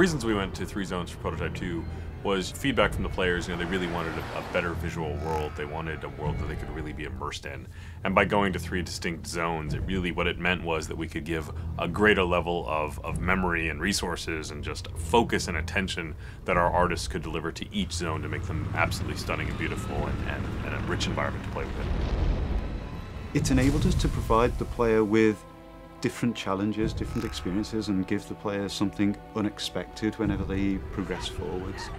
reasons we went to 3 zones for Prototype 2 was feedback from the players. They really wanted a better visual world. They wanted a world that they could really be immersed in. And by going to 3 distinct zones, what it meant was that we could give a greater level of memory and resources and just focus and attention that our artists could deliver to each zone to make them absolutely stunning and beautiful and a rich environment to play with. It's enabled us to provide the player with different challenges, different experiences, and give the player something unexpected whenever they progress forwards.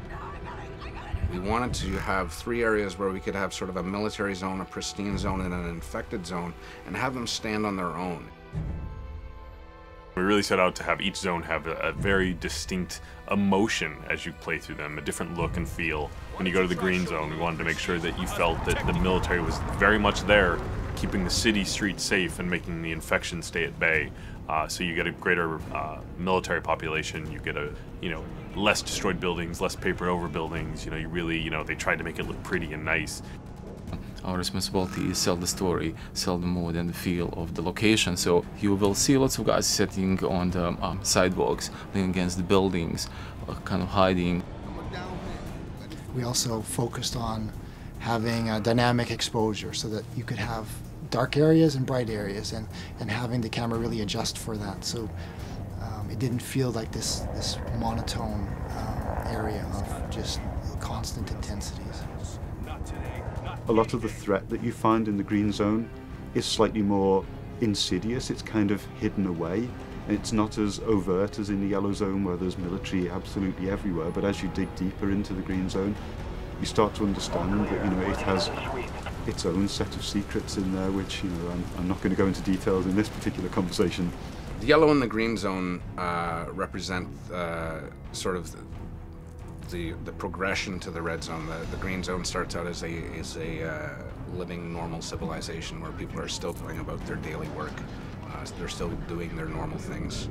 We wanted to have 3 areas where we could have sort of a military zone, a pristine zone, and an infected zone, and have them stand on their own. We really set out to have each zone have a very distinct emotion as you play through them, a different look and feel. When you go to the green zone, we wanted to make sure that you felt that the military was very much there, keeping the city streets safe and making the infection stay at bay. So you get a greater military population, you get less destroyed buildings, less papered over buildings. They tried to make it look pretty and nice. Our responsibility is sell the story, sell the mood and the feel of the location. So you will see lots of guys sitting on the sidewalks, leaning against the buildings, kind of hiding. We also focused on having a dynamic exposure so that you could have dark areas and bright areas, and having the camera really adjust for that. So it didn't feel like this monotone area of just constant intensities. A lot of the threat that you find in the green zone is slightly more insidious. It's kind of hidden away. It's not as overt as in the yellow zone where there's military absolutely everywhere, but as you dig deeper into the green zone, you start to understand that it has its own set of secrets in there, which I'm not going to go into details in this particular conversation. The yellow and the green zone represent sort of the progression to the red zone. The green zone starts out as a living normal civilization where people are still going about their daily work. They're still doing their normal things.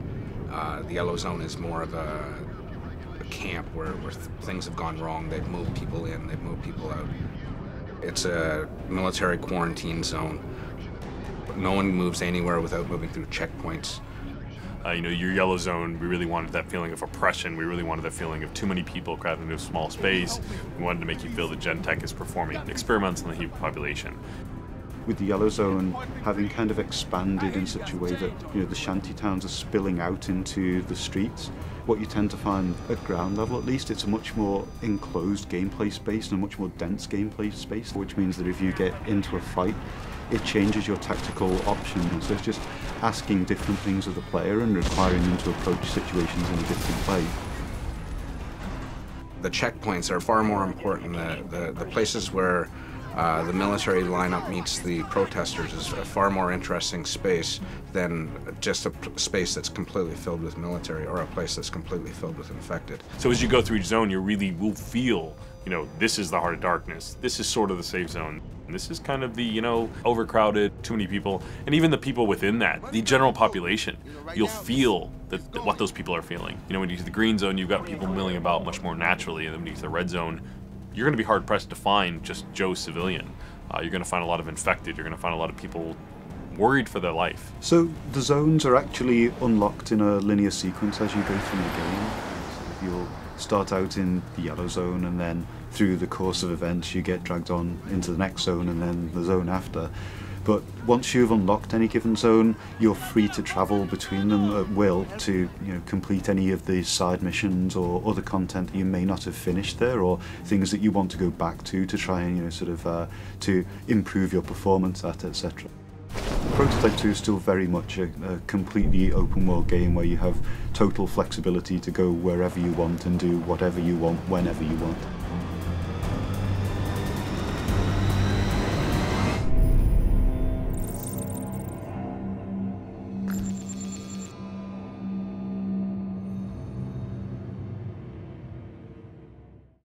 The yellow zone is more of a camp where things have gone wrong. They've moved people in, they've moved people out. It's a military quarantine zone. No one moves anywhere without moving through checkpoints. Your yellow zone, we really wanted that feeling of oppression. We really wanted that feeling of too many people crowded into a small space. We wanted to make you feel that Gentek is performing experiments on the human population. With the yellow zone having kind of expanded in such a way that the shanty towns are spilling out into the streets, what you tend to find at ground level, at least, it's a much more enclosed gameplay space and a much more dense gameplay space, which means that if you get into a fight, it changes your tactical options. So it's just asking different things of the player and requiring them to approach situations in a different way. The checkpoints are far more important. The places where the military lineup meets the protesters is a far more interesting space than just a space that's completely filled with military or a place that's completely filled with infected. So as you go through each zone, you really will feel, this is the heart of darkness. This is sort of the safe zone. And this is kind of the, overcrowded, too many people. And even the people within that, the general population, you'll feel that what those people are feeling. When you get to the green zone, you've got people milling about much more naturally. And then when you get to the red zone, you're going to be hard-pressed to find just Joe civilian. You're going to find a lot of infected. You're going to find a lot of people worried for their life. So the zones are actually unlocked in a linear sequence as you go through the game. So you'll start out in the yellow zone, and then through the course of events you get dragged on into the next zone and then the zone after. But once you've unlocked any given zone, you're free to travel between them at will to complete any of the side missions or other content that you may not have finished there, or things that you want to go back to try and to improve your performance at, etc. Prototype 2 is still very much a completely open world game where you have total flexibility to go wherever you want and do whatever you want whenever you want.